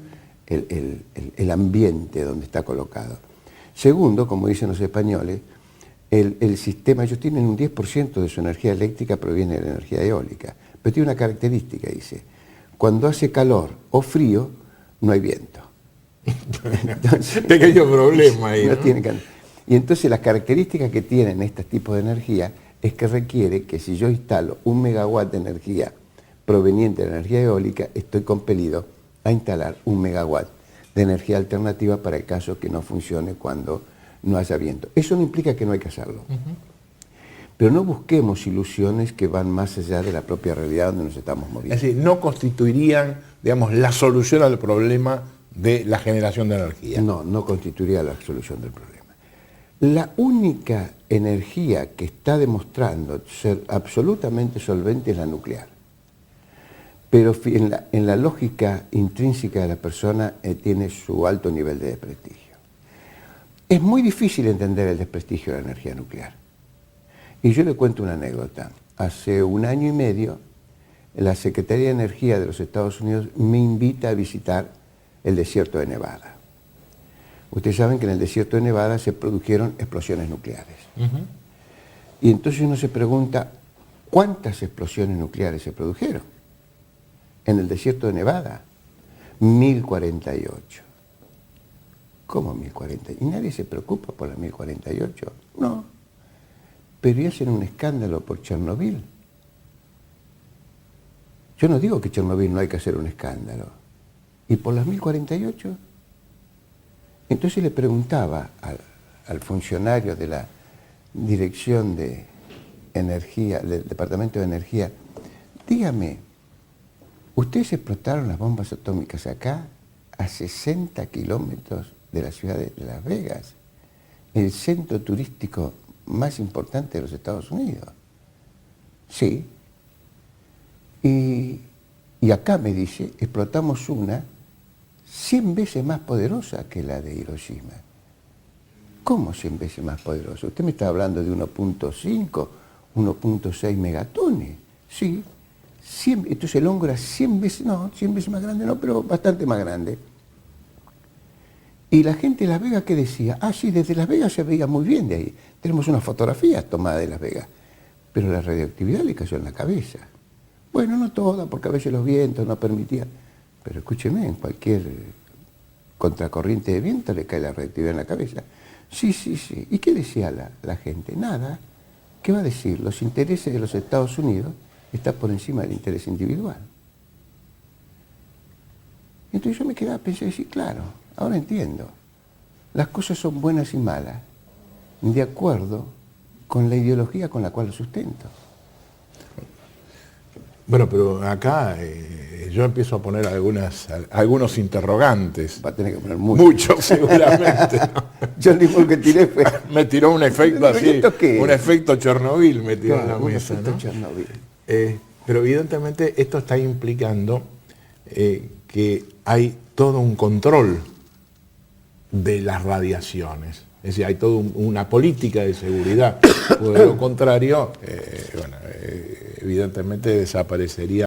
el ambiente donde está colocado. Segundo, como dicen los españoles, el sistema, ellos tienen un 10% de su energía eléctrica proviene de la energía eólica, pero tiene una característica, dice, cuando hace calor o frío, no hay viento. Entonces, pequeño problema ahí, ¿no? Y entonces las características que tienen estos tipos de energía es que requiere que si yo instalo 1 megawatt de energía proveniente de la energía eólica, estoy compelido a instalar 1 megawatt de energía alternativa para el caso que no funcione cuando no haya viento. Eso no implica que no hay que hacerlo. Pero no busquemos ilusiones que van más allá de la propia realidad donde nos estamos moviendo. Es decir, no constituirían, digamos, la solución al problema de la generación de energía. No, no constituiría la solución del problema. La única energía que está demostrando ser absolutamente solvente es la nuclear. Pero en la lógica intrínseca de la persona tiene su alto nivel de desprestigio. Es muy difícil entender el desprestigio de la energía nuclear. Y yo le cuento una anécdota. Hace 1 año y medio, la Secretaría de Energía de los Estados Unidos me invita a visitar el desierto de Nevada. Ustedes saben que en el desierto de Nevada se produjeron explosiones nucleares. Y entonces uno se pregunta, ¿cuántas explosiones nucleares se produjeron? En el desierto de Nevada, 1048. ¿Cómo 1048? ¿Y nadie se preocupa por las 1048? No. Pero ¿y hacen un escándalo por Chernobyl? Yo no digo que Chernobyl no hay que hacer un escándalo. ¿Y por las 1048? Entonces le preguntaba al funcionario de la Dirección de Energía, del Departamento de Energía, dígame, ¿ustedes explotaron las bombas atómicas acá, a 60 kilómetros de la ciudad de Las Vegas, el centro turístico más importante de los Estados Unidos? Sí. Y acá me dice, explotamos una 100 veces más poderosa que la de Hiroshima. ¿Cómo 100 veces más poderosa? Usted me está hablando de 1.5 1.6 megatones. Sí, 100, entonces el hongo era 100 veces, no, 100 veces más grande, no, pero bastante más grande. Y la gente de Las Vegas, ¿qué decía? Ah, sí, desde Las Vegas se veía muy bien de ahí. Tenemos unas fotografías tomadas de Las Vegas. Pero la radioactividad le cayó en la cabeza. Bueno, no toda, porque a veces los vientos no permitían. Pero escúcheme, en cualquier contracorriente de viento le cae la radioactividad en la cabeza. Sí, sí, sí. ¿Y qué decía la gente? Nada. ¿Qué va a decir? Los intereses de los Estados Unidos están por encima del interés individual. Entonces yo me quedaba pensando y decía, claro, ahora entiendo. Las cosas son buenas y malas de acuerdo con la ideología con la cual lo sustento. Bueno, pero acá yo empiezo a poner algunos interrogantes. Va a tener que poner mucho. Mucho, seguramente. Yo el mismo que tiré fue... Me tiró un efecto así, un efecto Chernobyl me tiró en la un mesa, efecto ¿no? Chernobyl. Pero evidentemente esto está implicando que hay todo un control de las radiaciones. Es decir, hay toda una política de seguridad. Por lo contrario, evidentemente desaparecería